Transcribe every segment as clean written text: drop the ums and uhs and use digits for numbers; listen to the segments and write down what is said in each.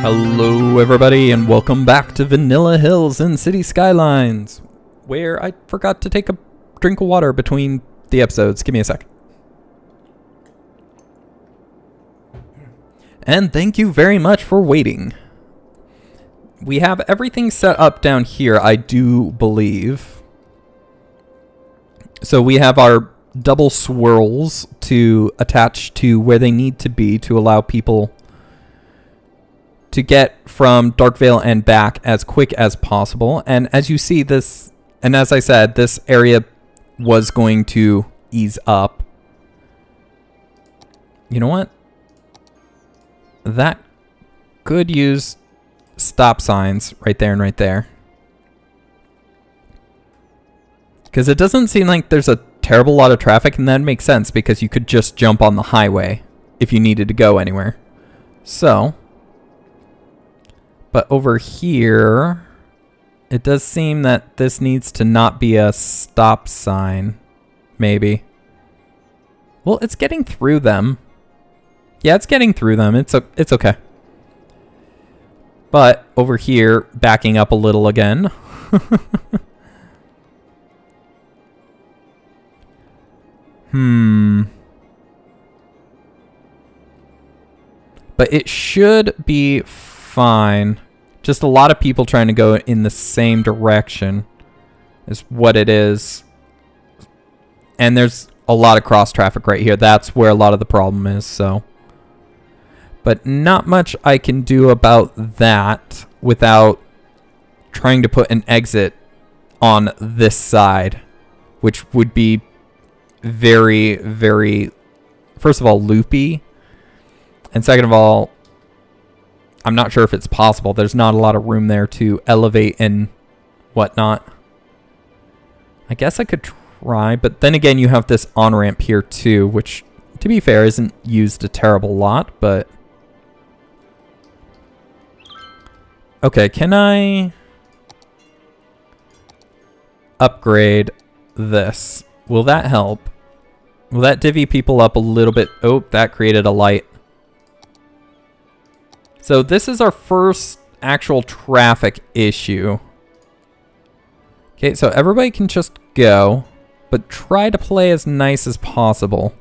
Hello everybody and welcome back to Vanilla Hills in City Skylines, where I forgot to take a drink of water between the episodes. Give me a sec. And thank you very much for waiting. We have everything set up down here, I do believe. So we have our double swirls to attach to where they need to be to allow people to get from Darkvale and back as quick as possible. And as you see this, and as I said, this area was going to ease up. You know what? That could use stop signs right there and right there. Because it doesn't seem like there's a terrible lot of traffic, and that makes sense because you could just jump on the highway if you needed to go anywhere. So, but over here, it does seem that this needs to not be a stop sign, maybe. Well, it's getting through them. Yeah, it's getting through them. It's okay. But over here, backing up a little again. But it should be fine. Just a lot of people trying to go in the same direction is what it is. And there's a lot of cross traffic right here. That's where a lot of the problem is, so. But not much I can do about that without trying to put an exit on this side, which would be very, very, first of all, loopy. And second of all, I'm not sure if it's possible. There's not a lot of room there to elevate and whatnot. I guess I could try, but then again, you have this on-ramp here too, which, to be fair, isn't used a terrible lot, but... Okay, can I upgrade this? Will that help? Will that divvy people up a little bit? Oh, that created a light. So this is our first actual traffic issue. Okay, so everybody can just go, but try to play as nice as possible.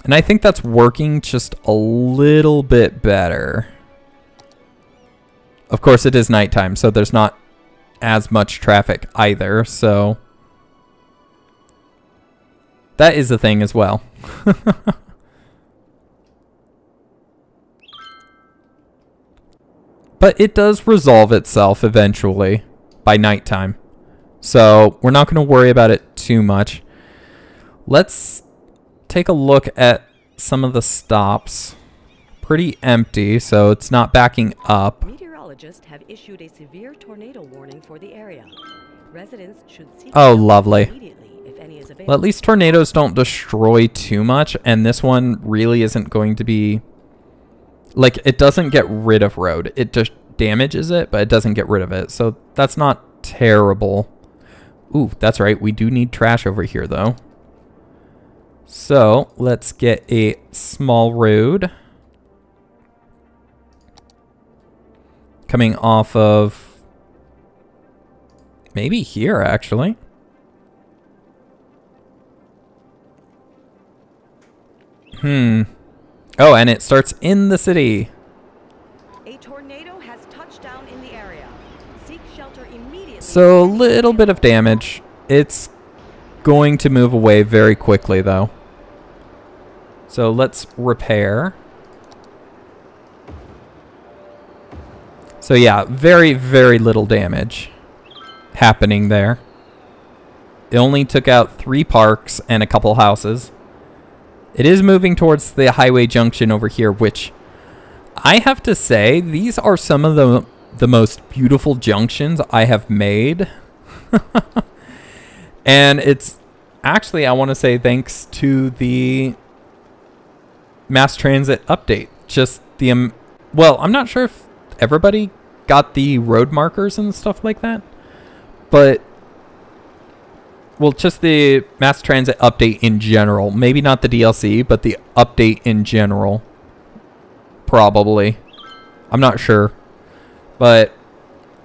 And I think that's working just a little bit better. Of course, it is nighttime, so there's not as much traffic either, so that is a thing as well. But it does resolve itself eventually by nighttime. So we're not going to worry about it too much. Let's take a look at some of the stops. Pretty empty, so it's not backing up. Meteorologists have issued a severe tornado warning for the area. Residents should seek lovely. immediately if any is available. Well, at least tornadoes don't destroy too much, and this one really isn't going to be... Like, it doesn't get rid of road. It just damages it, but it doesn't get rid of it. So that's not terrible. Ooh, that's right. We do need trash over here, though. So let's get a small road coming off of maybe here, actually. Oh, and it starts in the city. A tornado has touched down in the area. Seek shelter immediately. So a little bit of damage. It's going to move away very quickly, though. So let's repair. So yeah, very, very little damage happening there. It only took out 3 parks and a couple houses. It is moving towards the highway junction over here, which I have to say, these are some of the most beautiful junctions I have made. And it's actually, I want to say thanks to the mass transit update. Just the, well, I'm not sure if everybody got the road markers and stuff like that, but Well, just the mass transit update in general. Maybe not the DLC, but the update in general. Probably. I'm not sure. But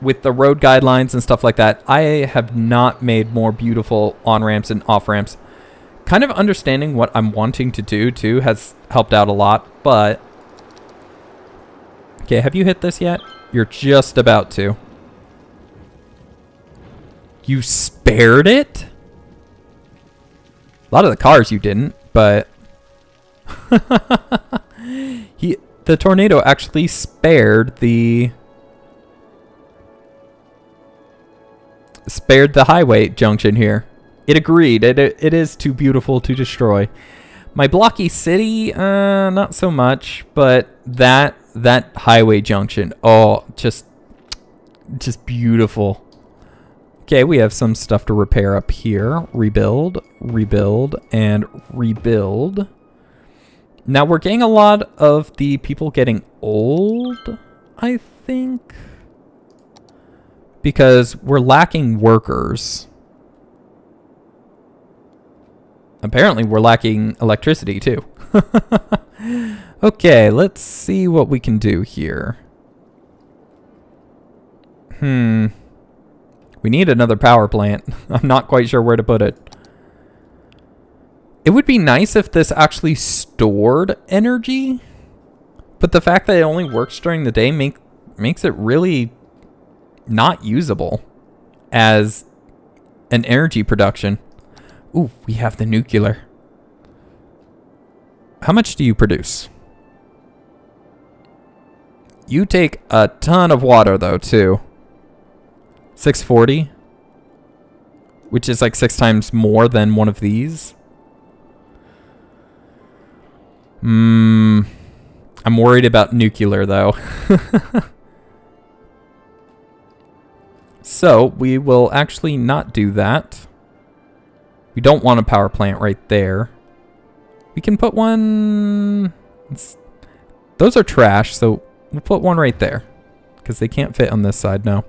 with the road guidelines and stuff like that, I have not made more beautiful on-ramps and off-ramps. Kind of understanding what I'm wanting to do, too, has helped out a lot, but... Okay, have you hit this yet? You're just about to. You spared it? A lot of the cars you didn't, but... the tornado actually spared the highway junction here. It agreed. It is too beautiful to destroy. My blocky city, not so much, but that highway junction, oh, just beautiful. Okay, we have some stuff to repair up here. Rebuild, and rebuild. Now we're getting a lot of the people getting old, I think. Because we're lacking workers. Apparently we're lacking electricity too. Okay, let's see what we can do here. We need another power plant. I'm not quite sure where to put it. It would be nice if this actually stored energy, but the fact that it only works during the day makes it really not usable as an energy production. Ooh, we have the nuclear. How much do you produce? You take a ton of water though, too. 640, which is like 6 times more than one of these. I'm worried about nuclear though. So we will actually not do that. We don't want a power plant right there. We can put one... Those are trash, so we'll put one right there. Because they can't fit on this side now.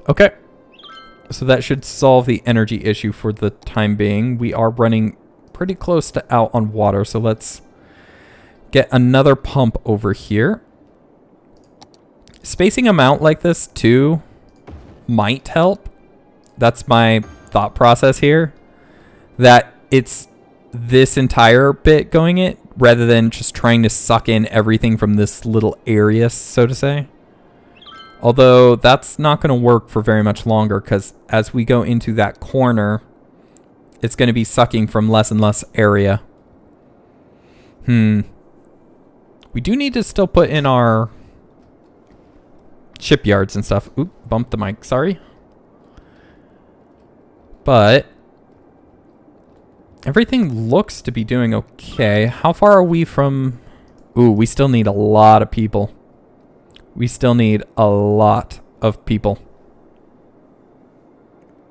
Okay. So that should solve the energy issue for the time being. We are running pretty close to out on water, so let's get another pump over here. Spacing them out like this too might help. That's my thought process here. That it's this entire bit going it rather than just trying to suck in everything from this little area, so to say. Although that's not going to work for very much longer because as we go into that corner, it's going to be sucking from less and less area. We do need to still put in our shipyards and stuff. Oop, bumped the mic, sorry. But everything looks to be doing okay. How far are we from... Ooh, we still need a lot of people. We still need a lot of people.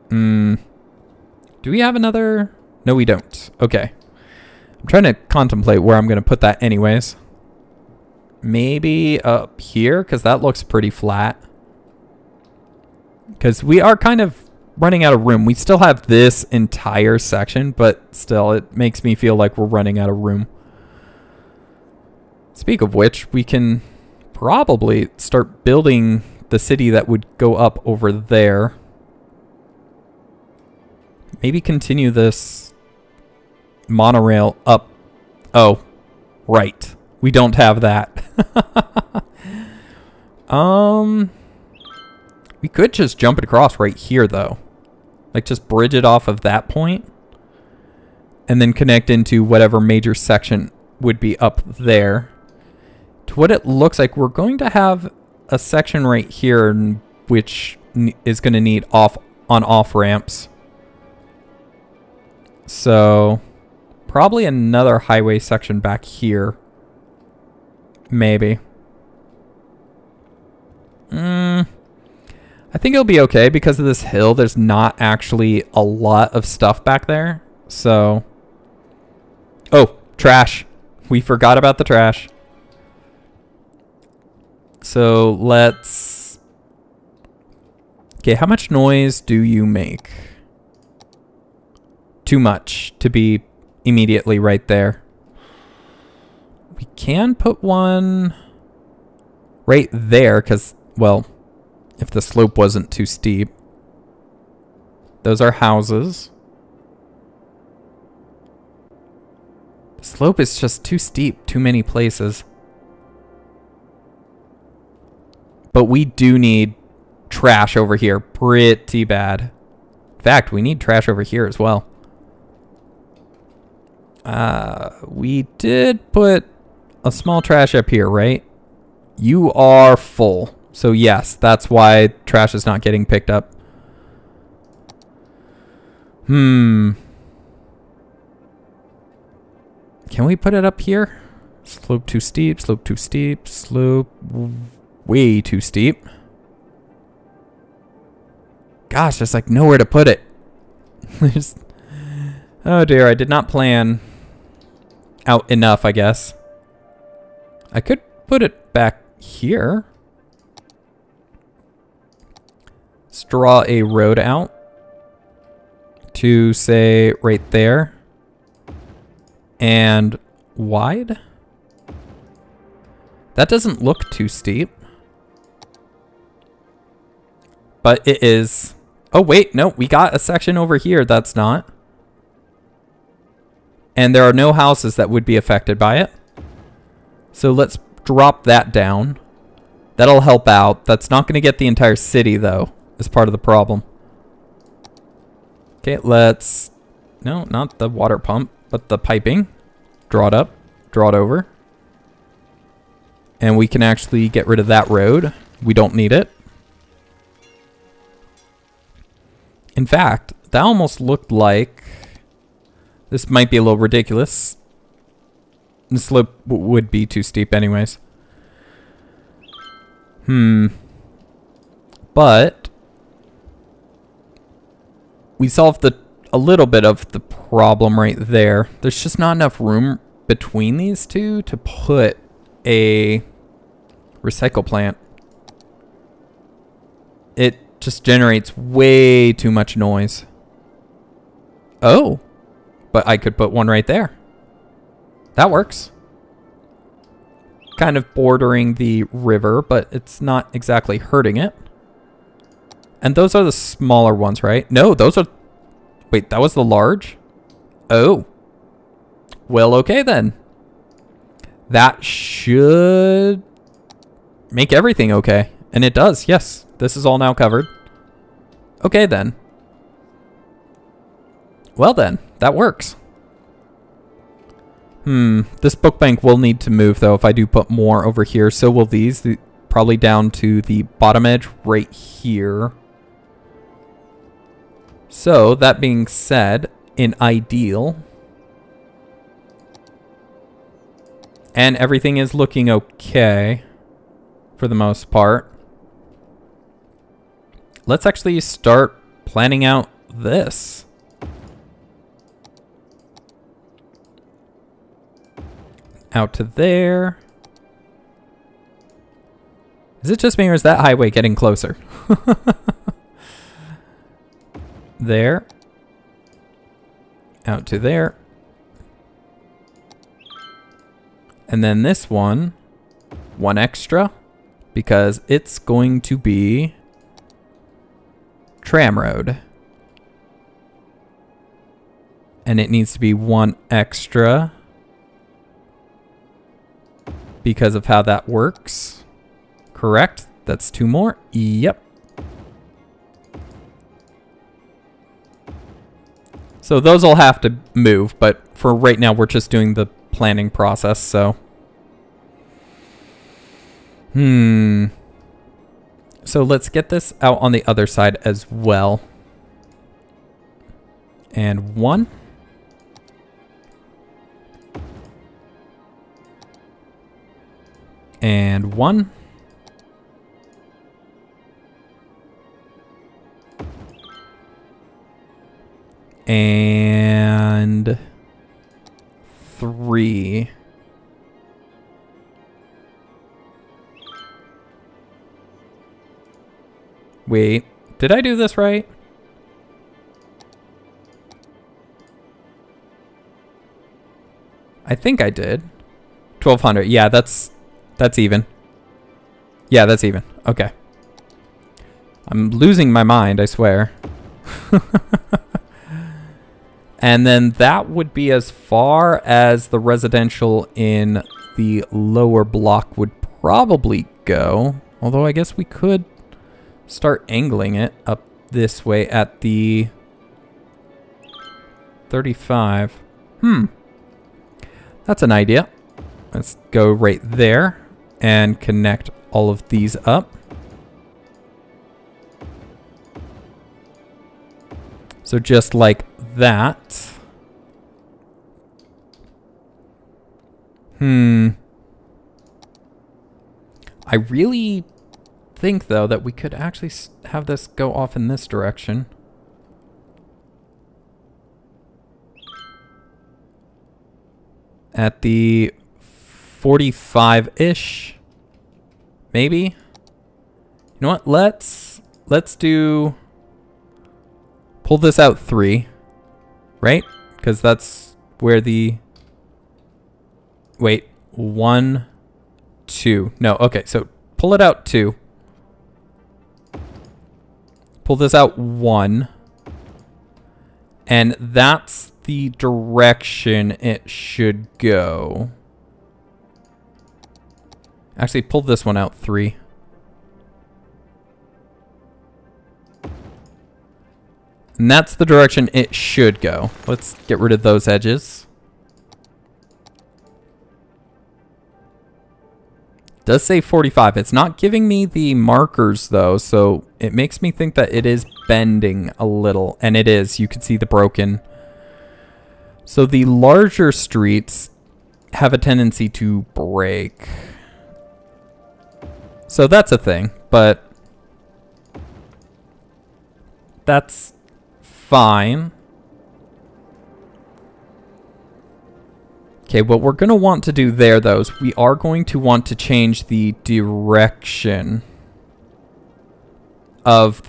Do we have another? No, we don't. Okay. I'm trying to contemplate where I'm going to put that anyways. Maybe up here, because that looks pretty flat. Because we are kind of running out of room. We still have this entire section, but still, it makes me feel like we're running out of room. Speak of which, we can probably start building the city that would go up over there. Maybe continue this monorail up. Oh, right. We don't have that. We could just jump it across right here, though. Like, just bridge it off of that point. And then connect into whatever major section would be up there. To what it looks like, we're going to have a section right here which is going to need on-off ramps. So, probably another highway section back here. Maybe. I think it'll be okay because of this hill. There's not actually a lot of stuff back there. So, oh, trash. We forgot about the trash. So let's... Okay, how much noise do you make? too much to be immediately right there. We can put one right there because, well, if the slope wasn't too steep. Those are houses. The slope is just too steep, too many places. But we do need trash over here pretty bad. In fact, we need trash over here as well. We did put a small trash up here, right? You are full. So yes, that's why trash is not getting picked up. Can we put it up here? Slope too steep, slope too steep, slope way too steep. Gosh, there's like nowhere to put it. Oh dear, I did not plan out enough, I guess. I could put it back here. Let's draw a road out to, say, right there. And wide. That doesn't look too steep. But it is. Oh, wait, no, we got a section over here that's not. And there are no houses that would be affected by it. So let's drop that down. That'll help out. That's not going to get the entire city, though, as part of the problem. Okay, let's... No, not the water pump, but the piping. Draw it up. Draw it over. And we can actually get rid of that road. We don't need it. In fact, that almost looked like... This might be a little ridiculous. The slope would be too steep anyways. But... we solved a little bit of the problem right there. There's just not enough room between these two to put a recycle plant. It just generates way too much noise. Oh, but I could put one right there. That works. Kind of bordering the river, but it's not exactly hurting it. And those are the smaller ones, right? No, those are... Wait, that was the large? Oh. Well, okay then. That should make everything okay. And it does, yes. This is all now covered. Okay then. Well then, that works. This book bank will need to move though if I do put more over here. So will these. Probably down to the bottom edge right here. So, that being said, in ideal, and everything is looking okay for the most part, let's actually start planning out this. Out to there. Is it just me or is that highway getting closer? There. Out to there. And then this one extra, because it's going to be tram road. And it needs to be one extra because of how that works. Correct? That's two more. Yep. So those will have to move, but for right now, we're just doing the planning process, so. So let's get this out on the other side as well. And one. And one. And 3. Wait, did I do this right? I think I did. 1200. Yeah, that's even. Yeah, that's even. Okay. I'm losing my mind, I swear. And then that would be as far as the residential in the lower block would probably go. Although I guess we could start angling it up this way at the 35. That's an idea. Let's go right there and connect all of these up. So just like that. I really think, though, that we could actually have this go off in this direction. At the 45-ish. Maybe. You know what? Let's do... Pull this out 3. Right? Because that's where the... Wait. 1, 2. No, okay. So pull it out 2. Pull this out 1. And that's the direction it should go. Actually, pull this one out 3. And that's the direction it should go. Let's get rid of those edges. Does say 45. It's not giving me the markers, though, so it makes me think that it is bending a little. And it is. You can see the broken. So the larger streets have a tendency to break. So that's a thing, but that's fine. Okay, what we're going to want to do there, though, is we are going to want to change the direction of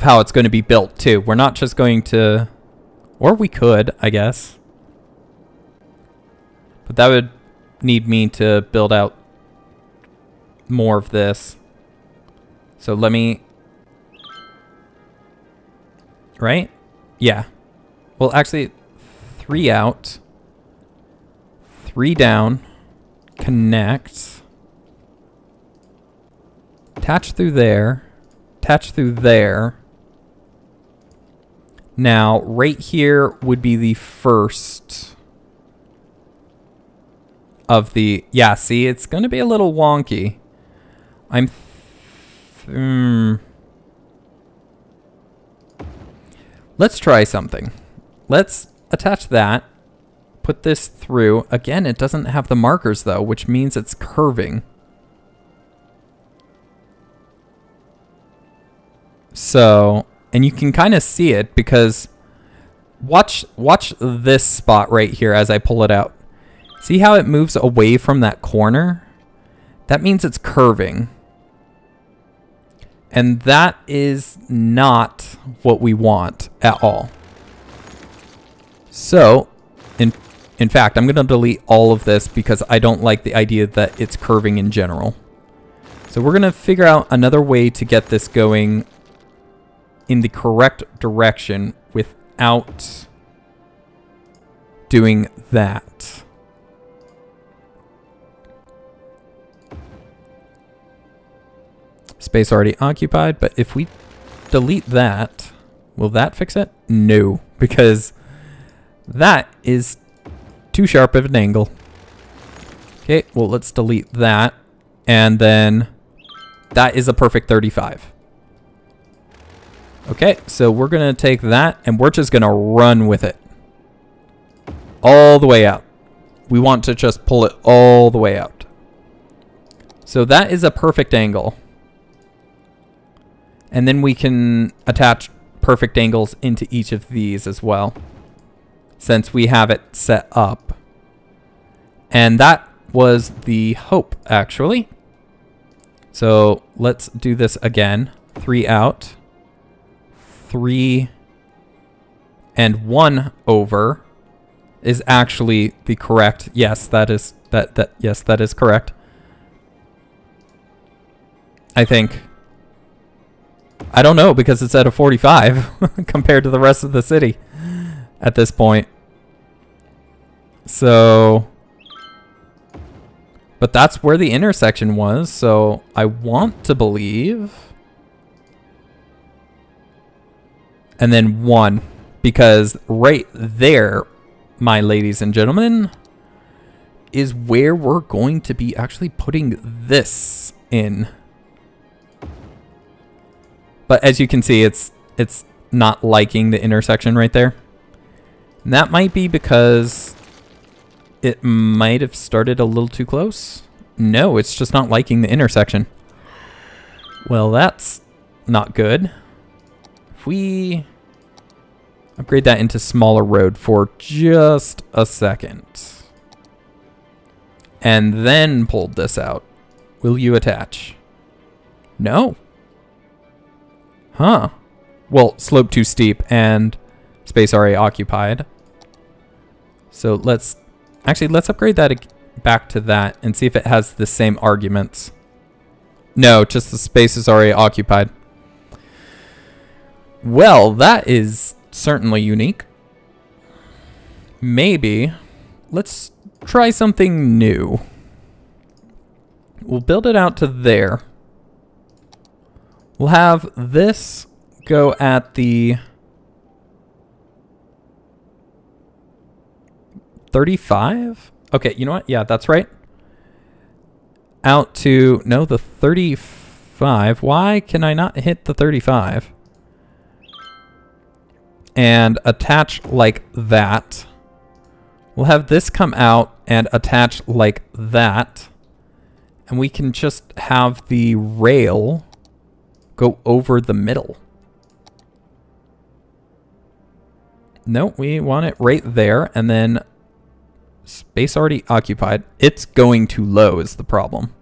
how it's going to be built, too. We're not just going to... Or we could, I guess. But that would need me to build out more of this. So let me... Right? Yeah. Well, actually... 3 out, 3 down, connect, attach through there, attach through there. Now, right here would be the first of the... Yeah, see, it's going to be a little wonky. Let's try something. Let's attach that, put this through. Again, it doesn't have the markers, though, which means it's curving. So, and you can kind of see it because watch this spot right here as I pull it out. See how it moves away from that corner? That means it's curving. And that is not what we want at all. So, in fact, I'm going to delete all of this because I don't like the idea that it's curving in general. So we're going to figure out another way to get this going in the correct direction without doing that. Space already occupied, but if we delete that, will that fix it? No, because that is too sharp of an angle. Okay, well, let's delete that. And then that is a perfect 35. Okay, so we're going to take that and we're just going to run with it. All the way out. We want to just pull it all the way out. So that is a perfect angle. And then we can attach perfect angles into each of these as well, since we have it set up. And that was the hope, actually. So let's do this again. 3 out. 3 and 1 over. is actually the correct. Yes, that is yes, that is correct. I think. I don't know because it's at a 45 compared to the rest of the city at this point. So, but that's where the intersection was, so I want to believe. And then 1, because right there, my ladies and gentlemen, is where we're going to be actually putting this in. But as you can see, it's not liking the intersection right there. And that might be because it might have started a little too close. No, it's just not liking the intersection. Well, that's not good. If we upgrade that into smaller road for just a second. And then pulled this out. Will you attach? No. Huh. Well, slope too steep and space already occupied. So let's upgrade that back to that and see if it has the same arguments. No, just the space is already occupied. Well, that is certainly unique. Maybe let's try something new. We'll build it out to there. We'll have this go at the 35? Okay, you know what? Yeah, that's right. Out to, no, the 35. Why can I not hit the 35? And attach like that. We'll have this come out and attach like that. And we can just have the rail go over the middle. No, we want it right there, and then space already occupied. It's going too low is the problem.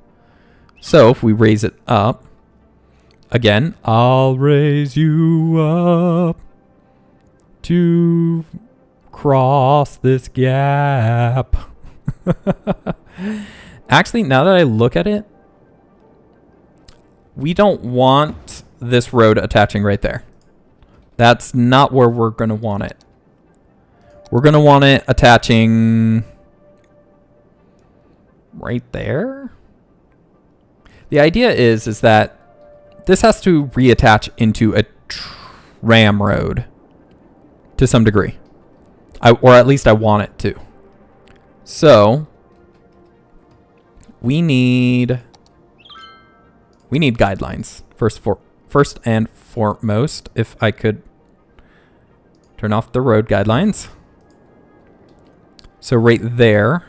So if we raise it up, again, I'll raise you up to cross this gap. Actually, now that I look at it, we don't want this road attaching right there. That's not where we're going to want it. We're going to want it attaching right there. The idea is that this has to reattach into a tram road to some degree. Or at least I want it to. So we need guidelines first and foremost. If I could turn off the road guidelines. So right there,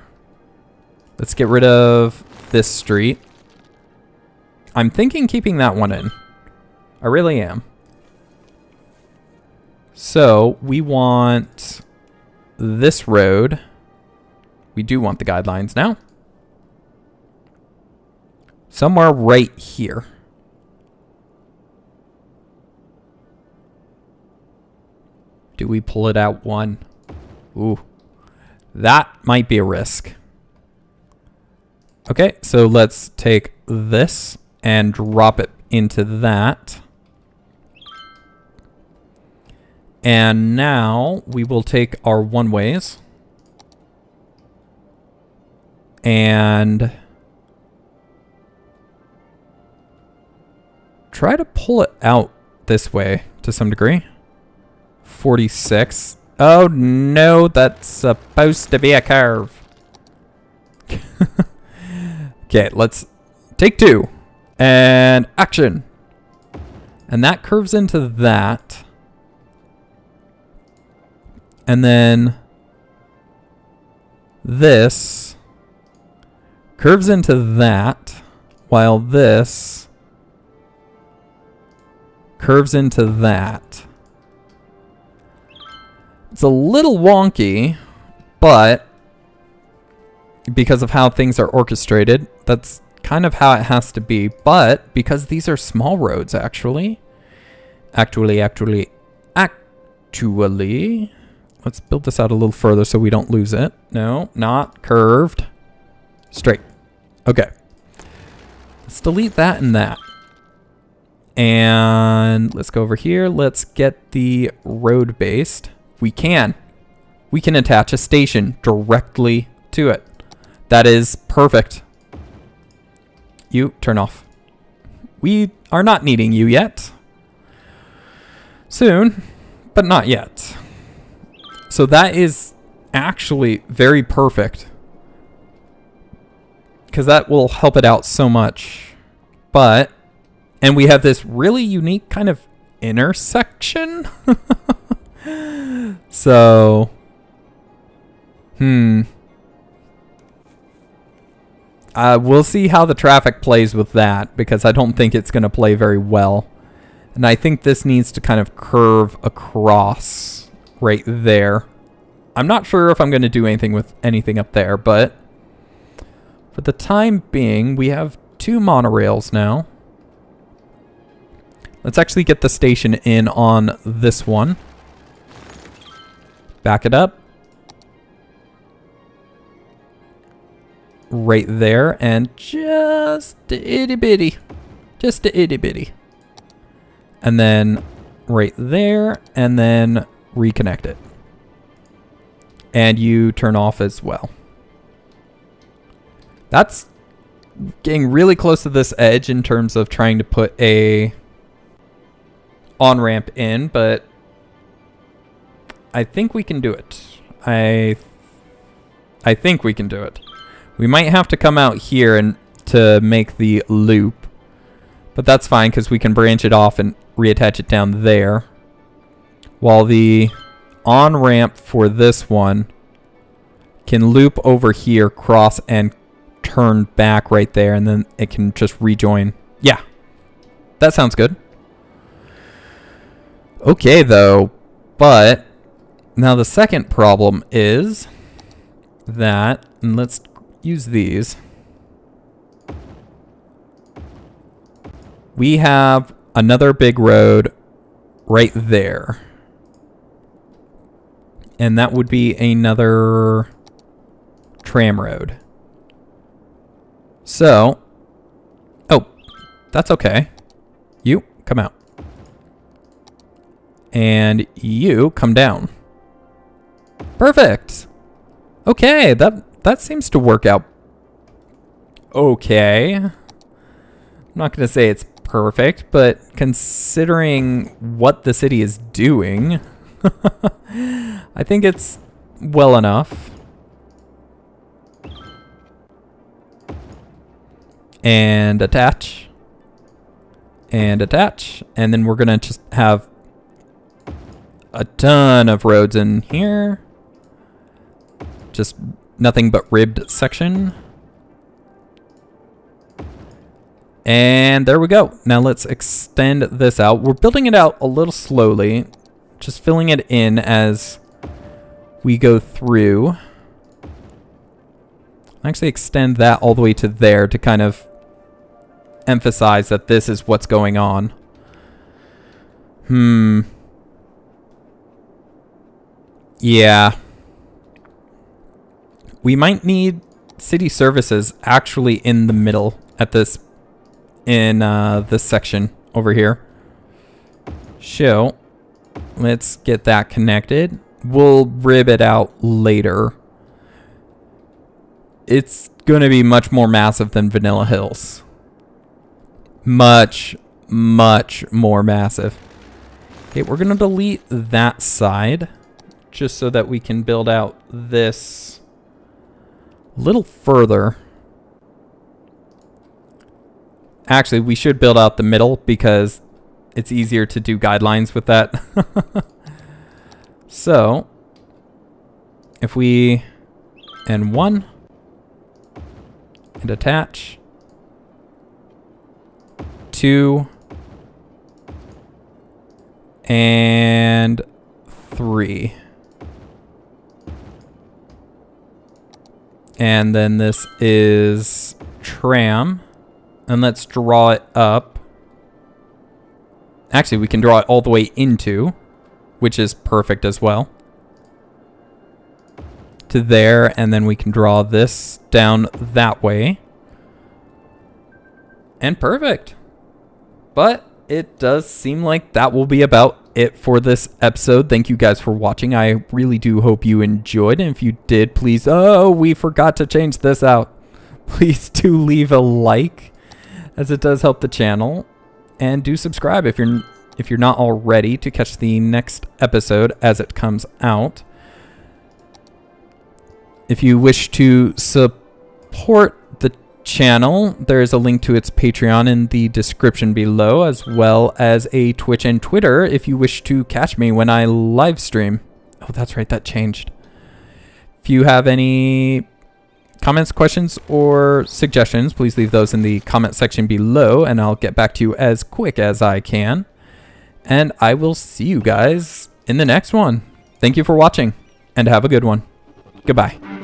let's get rid of this street. I'm thinking keeping that one in. I really am. So we want this road. We do want the guidelines now. Somewhere right here. Do we pull it out 1? Ooh. That might be a risk. Okay, so let's take this and drop it into that. And now we will take our one-ways and try to pull it out this way to some degree. 46. Oh no, that's supposed to be a curve. Okay, let's take 2 and action. And that curves into that. And then this curves into that, while this curves into that. It's a little wonky, but because of how things are orchestrated, that's kind of how it has to be. But because these are small roads, actually, let's build this out a little further so we don't lose it. No, not curved. Straight. Okay. Let's delete that and that. And let's go over here. Let's get the road based. We can attach a station directly to it. That is perfect. You turn off. We are not needing you yet. Soon, but not yet. So that is actually very perfect, because that will help it out so much. And we have this really unique kind of intersection. So, we'll see how the traffic plays with that, because I don't think it's going to play very well. And I think this needs to kind of curve across right there. I'm not sure if I'm going to do anything with anything up there, but for the time being, we have 2 monorails now. Let's actually get the station in on this one. Back it up. Right there, and just a itty bitty. Just a itty bitty. And then right there, and then reconnect it. And you turn off as well. That's getting really close to this edge in terms of trying to put a on-ramp in, but I think we can do it. I think we can do it. We might have to come out here and to make the loop, but that's fine because we can branch it off and reattach it down there. While the on-ramp for this one can loop over here, cross, and turn back right there, and then it can just rejoin. Yeah, that sounds good. Okay, though, but now the second problem is that, and let's use these. We have another big road right there. And that would be another tram road. So, oh, that's okay. You, come out. And you, come down. Perfect. Okay, that seems to work out okay. I'm not going to say it's perfect, but considering what the city is doing, I think it's well enough. And attach. And attach. And then we're going to just have a ton of roads in here. Just nothing but ribbed section. And there we go. Now let's extend this out. We're building it out a little slowly, just filling it in as we go through. Actually extend that all the way to there to kind of emphasize that this is what's going on. Yeah. We might need city services actually in the middle at this, in this section over here. So, let's get that connected. We'll rib it out later. It's going to be much more massive than Vanilla Hills. Much, much more massive. Okay, we're going to delete that side just so that we can build out this a little further. Actually, we should build out the middle because it's easier to do guidelines with that. So, if we N1 and attach 2 and 3. And then this is tram. And let's draw it up. Actually, we can draw it all the way into, which is perfect as well. to there, and then we can draw this down that way. And perfect. But it does seem like that will be about it for this episode. Thank you guys for watching. I really do hope you enjoyed. And if you did, please, oh, we forgot to change this out. Please do leave a like, as it does help the channel. And do subscribe if you're not already, to catch the next episode as it comes out. If you wish to support the channel, there is a link to its Patreon in the description below, as well as a Twitch and Twitter if you wish to catch me when I live stream. Oh, that's right, that changed. If you have any comments, questions, or suggestions, please leave those in the comment section below, and I'll get back to you as quick as I can. And I will see you guys in the next one. Thank you for watching, and have a good one. Goodbye.